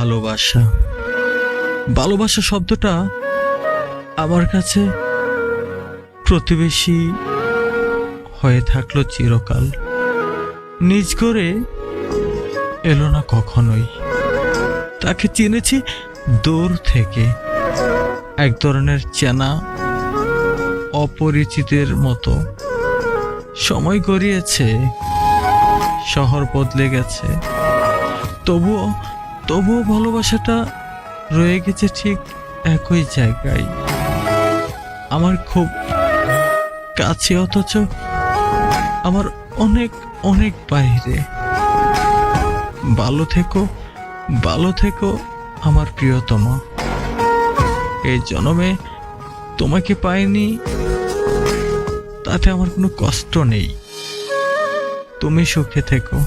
ভালোবাসা ভালোবাসা শব্দটা আমার কাছে প্রতিবেশী হয়ে থাকলো চিরকাল। নিজ করে এলো না কখনোই। তাকে চিনেছি দূর থেকে, এক ধরনের চেনা অপরিচিতের মতো। সময় গড়িয়েছে, শহর বদলে গেছে, তবুও তবুও ভালোবাসাটা রয়ে গেছে ঠিক একই জায়গায়। আমার খুব কাছে, অথচ আমার অনেক অনেক বাইরে। ভালো থেকো আমার প্রিয়তমা। এই জন্মে তোমাকে পাইনি, তাতে আমার কোনো কষ্ট নেই। তুমি সুখে থেকো।